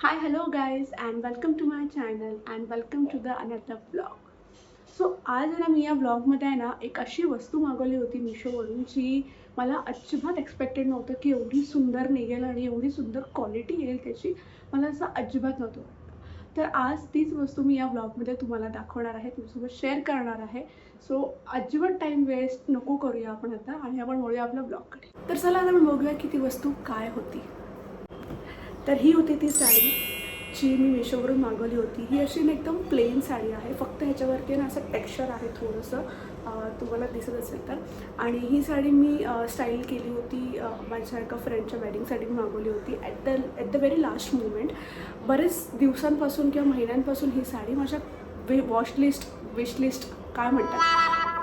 Hi, hello guys, and welcome to my channel and welcome to the another vlog. So आज आहे ना मी या ब्लॉगमध्ये आहे ना एक अशी वस्तू मागवली होती मिशोवरून जी मला अजिबात एक्सपेक्टेड नव्हतं की एवढी सुंदर निघेल आणि एवढी सुंदर क्वालिटी येईल त्याची. मला असं अजिबात नव्हतं वाटलं. तर आज तीच वस्तू मी या ब्लॉगमध्ये तुम्हाला दाखवणार आहे, तुमच्यासोबत शेअर करणार आहे. सो अजिबात टाईम वेस्ट नको करूया आपण आता आणि आपण वळूया आपल्या ब्लॉगकडे. तर चला आता आपण बघूया की ती वस्तू काय होती. तर ही होती ती साडी जी मी मिशोवरून मागवली होती. ही अशी ना एकदम प्लेन साडी आहे, फक्त ह्याच्यावरती ना असं टेक्स्चर आहे थोडंसं, तुम्हाला दिसत असेल तर. आणि ही साडी मी स्टाईल केली होती, माझ्या एका फ्रेंडच्या वेडिंगसाठी मी मागवली होती at the very last moment. बरेच दिवसांपासून किंवा महिन्यांपासून ही साडी माझ्या विश लिस्ट काय म्हणतात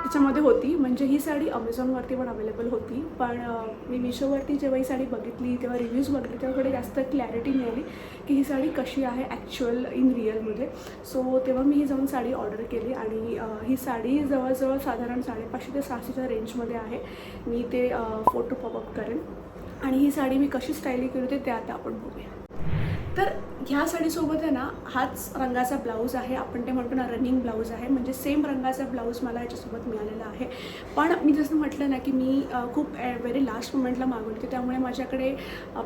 त्याच्यामध्ये होती. म्हणजे ही साडी अमेझॉनवरती पण अवेलेबल होती, पण मी मिशोवरती जेव्हा ही साडी बघितली तेव्हा रिव्ह्यूज बघितले तेव्हा थोडी जास्त क्लॅरिटी मिळाली की ही साडी कशी आहे ॲक्च्युअल इन रिअलमध्ये. सो तेव्हा मी ही जाऊन साडी ऑर्डर केली आणि ही साडी जवळजवळ साधारण 550 ते 600च्या रेंजमध्ये आहे. मी ते फोटो पॉपअप करेन. आणि ही साडी मी कशी स्टाईल केली होती ते आता आपण बघूया. तर ह्या साडीसोबत आहे ना हाच रंगाचा ब्लाऊज आहे, आपण ते म्हणतो ना रनिंग ब्लाऊज आहे, म्हणजे सेम रंगाचा ब्लाऊज मला ह्याच्यासोबत मिळालेला आहे. पण मी जसं म्हटलं ना की मी खूप व्हेरी लास्ट मोमेंटला मागवली होती, त्यामुळे माझ्याकडे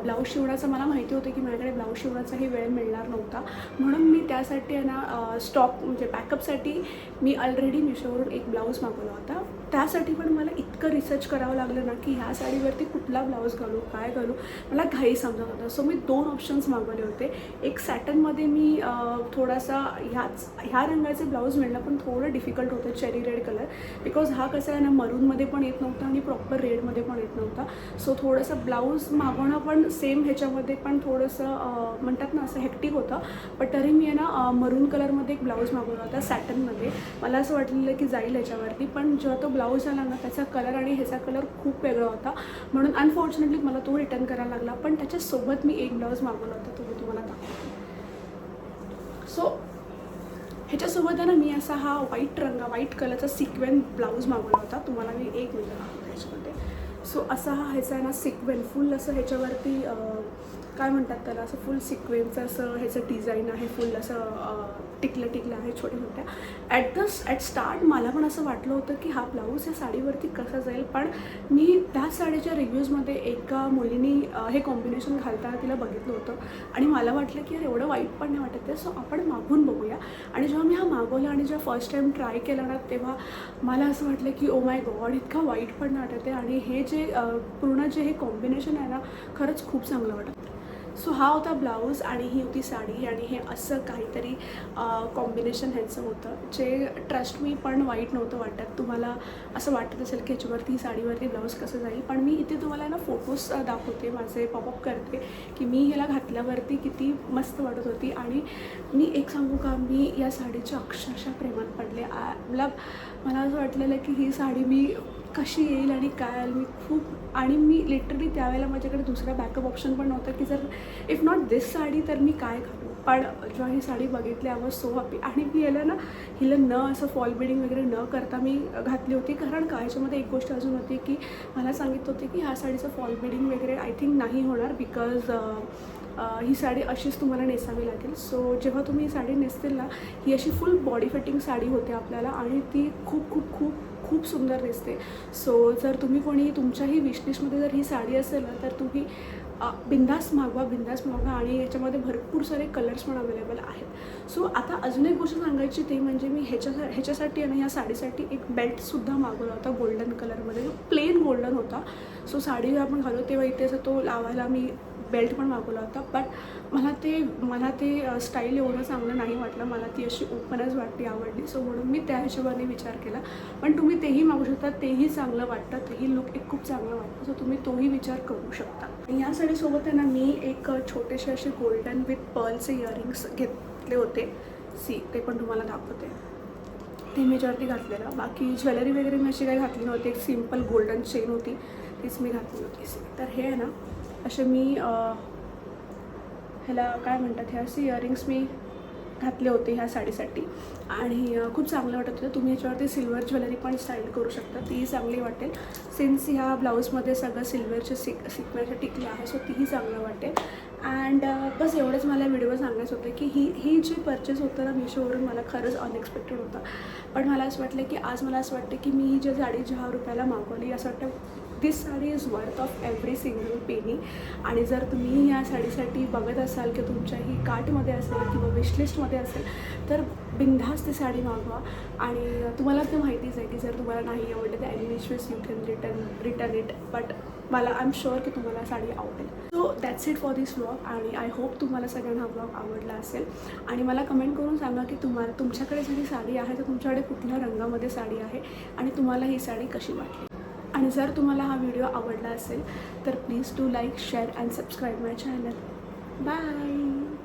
ब्लाऊज शिवण्याचं मला माहिती होतं की माझ्याकडे ब्लाऊज शिवण्याचाही वेळ मिळणार नव्हता. म्हणून मी त्यासाठी आहे ना स्टॉक म्हणजे बॅकअपसाठी मी ऑलरेडी मिशोवरून एक ब्लाऊज मागवला होता. त्यासाठी पण मला इतकं रिसर्च करावं लागलं ना की ह्या साडीवरती कुठला ब्लाऊज घालू काय घालू मला घाई समजत होतं. सो मी 2 ऑप्शन्स मागवले होते. एक सॅटनमध्ये मी थोडासा ह्या रंगाचे ब्लाऊज मिळणं पण थोडं डिफिकल्ट होतं, चेरी रेड कलर, बिकॉज हा कसा आहे ना मरूनमध्ये पण येत नव्हता आणि प्रॉपर रेडमध्ये पण येत नव्हता. सो थोडंसं ब्लाऊज मागवणं पण सेम ह्याच्यामध्ये पण थोडंसं म्हणतात ना असं हेक्टिक होतं. पण तरी मी आहे ना मरून कलरमध्ये एक ब्लाऊज मागवला होता सॅटनमध्ये. मला असं वाटलेलं की जाईल ह्याच्यावरती, पण जेव्हा तो ब्लाऊज आला ना त्याचा कलर आणि ह्याचा कलर खूप वेगळा होता, म्हणून अनफॉर्च्युनेटली मला तो रिटर्न करायला लागला. पण त्याच्यासोबत मी एक ब्लाऊज मागवला होता, तो मी तुम्हाला दाखवते. सो ह्याच्यासोबत आहे ना मी असा हा व्हाईट कलरचा सिक्वेन ब्लाऊज मागवला होता. तुम्हाला मी एक मिनिट दाखवते ह्याच्यामध्ये. सो असा हा ह्याचा आहे ना सिक्वेन फुल असं ह्याच्यावरती काय म्हणतात त्याला, असं फुल सिक्वेन्सचं असं ह्याचं डिझाईन आहे, फुल असं टिकलं आहे छोट्या छोट्या. ॲट स्टार्ट मला पण असं वाटलं होतं की हा ब्लाऊज या साडीवरती कसा जाईल, पण मी त्या साडीच्या रिव्ह्यूजमध्ये एका मुलीनी हे कॉम्बिनेशन घालताना तिला बघितलं होतं आणि मला वाटलं की यार एवढं वाईट पण नाही वाटत आहे, सो आपण मागून बघूया. आणि जेव्हा मी हा मागवला आणि जेव्हा फर्स्ट टाईम ट्राय केला ना तेव्हा मला असं वाटलं की ओ माय गॉड इतका वाईट पण नाही वाटत आहे आणि हे जे पूर्ण जे हे कॉम्बिनेशन आहे ना खरंच खूप चांगलं वाटतं. सो हा होता ब्लाऊज आणि ही होती साडी आणि हे असं काहीतरी कॉम्बिनेशन ह्याचं होतं जे ट्रस्ट मी पण वाईट नव्हतं वाटत. तुम्हाला असं वाटत असेल की ह्याच्यावरती साडीवरती ब्लाऊज कसं जाईल, पण मी इथे तुम्हाला ना फोटोज दाखवते, माझे पॉपअप करते की मी ह्याला घातल्यावरती किती मस्त वाटत होती. आणि मी एक सांगू का, मी या साडीच्या अक्षरशः प्रेमात पडले. मला असं वाटलेलं की ही साडी मी कशी येईल आणि काय येईल, मी खूप. आणि मी लिटरली त्यावेळेला माझ्याकडे दुसरा बॅकअप ऑप्शन पण नव्हतं की जर इफ नॉट दिस साडी तर मी काय घालू. पण जेव्हा ही साडी बघितली आय वॉज सो हॅपी. आणि मी याला ना हिला न असं फॉल बिडिंग वगैरे न करता मी घातली होती, कारण का ह्याच्यामध्ये एक गोष्ट अजून होती की मला सांगितलं होते की ह्या साडीचं फॉल बिडिंग वगैरे आय थिंक नाही होणार, बिकॉज ही साडी अशीच तुम्हाला नेसावी लागेल. सो जेव्हा तुम्ही ही साडी नेसतील ना, ही अशी फुल बॉडी फिटिंग साडी होते आपल्याला आणि ती खूप खूप खूप खूप सुंदर दिसते. सो जर तुम्ही कोणी तुमच्याही विशलिस्टमध्ये जर ही साडी असेल ना तर तुम्ही बिंदास मागवा आणि याच्यामध्ये भरपूर सारे कलर्स पण अवेलेबल आहेत. सो आता अजून एक गोष्ट सांगायची ते म्हणजे मी ह्याच्यासाठी आणि ह्या साडीसाठी एक बेल्टसुद्धा मागवला होता गोल्डन कलरमध्ये, जो प्लेन गोल्डन होता. सो साडी आपण घालू तेव्हा इथे असं तो लावायला मी बेल्ट पण मागवला होता, बट मला ते स्टाईल एवढं चांगलं नाही वाटलं, मला ती अशी ओपनच वाटली, आवडली. सो म्हणून मी त्या हिशोबाने विचार केला. पण तुम्ही तेही मागू शकता, तेही चांगलं वाटतं, तेही लुक एक खूप चांगलं वाटतं. सो तुम्ही तोही विचार करू शकता. आणि या साडीसोबत आहे ना मी एक छोटेसे असे गोल्डन विथ पर्लचे इयरिंग्स घेतले होते. ते पण तुम्हाला दाखवते. ते मी ज्यावरती घातलेलं, बाकी ज्वेलरी वगैरे मी अशी काही घातली नव्हती. एक सिम्पल गोल्डन चेन होती, तीच मी घातली होती. तर हे आहे ना असे मी ह्याला काय म्हणतात, हे असे इयरिंग्स मी घातले होते ह्या साडीसाठी आणि खूप चांगलं वाटत होतं. तुम्ही ह्याच्यावरती सिल्वर ज्वेलरी पण स्टाईल करू शकता, तीही चांगली वाटेल. सिन्स ह्या ब्लाऊजमध्ये सगळं सिल्वरचे सिक्वेन्सच्या टिकले आहे, सो तीही चांगलं वाटेल. अँड बस एवढंच मला व्हिडिओ सांगायचं होतं की ही जी परचेस होतं ना मिशोवरून मला खरंच अनएक्सपेक्टेड होतं. पण मला असं वाटलं की आज मला असं वाटतं की मी ही जी साडी 10 रुपयाला मागवली असं वाटतं this sari is worth of every single penny. आणि जर तुम्ही या साडीसाठी बघत असाल की तुमच्याही कार्टमध्ये असेल किंवा विशलिस्टमध्ये असेल तर बिनधास्त ती साडी मागवा. आणि तुम्हाला ते माहितीच आहे की जर तुम्हाला नाही आवडलं तर any wish you can return it. But मला आय एम शुअर की तुम्हाला साडी आवडेल. So that's it for this vlog. आणि आय होप तुम्हाला सगळ्यांना हा व्लॉग आवडला असेल. आणि मला कमेंट करून सांगा की तुमच्याकडे जरी साडी आहे तर तुमच्याकडे कुठल्या रंगामध्ये साडी आहे आणि तुम्हाला ही साडी कशी वाटली. आणि जर तुम्हाला हा व्हिडिओ आवडला असेल तर please do like share and subscribe my channel. Bye.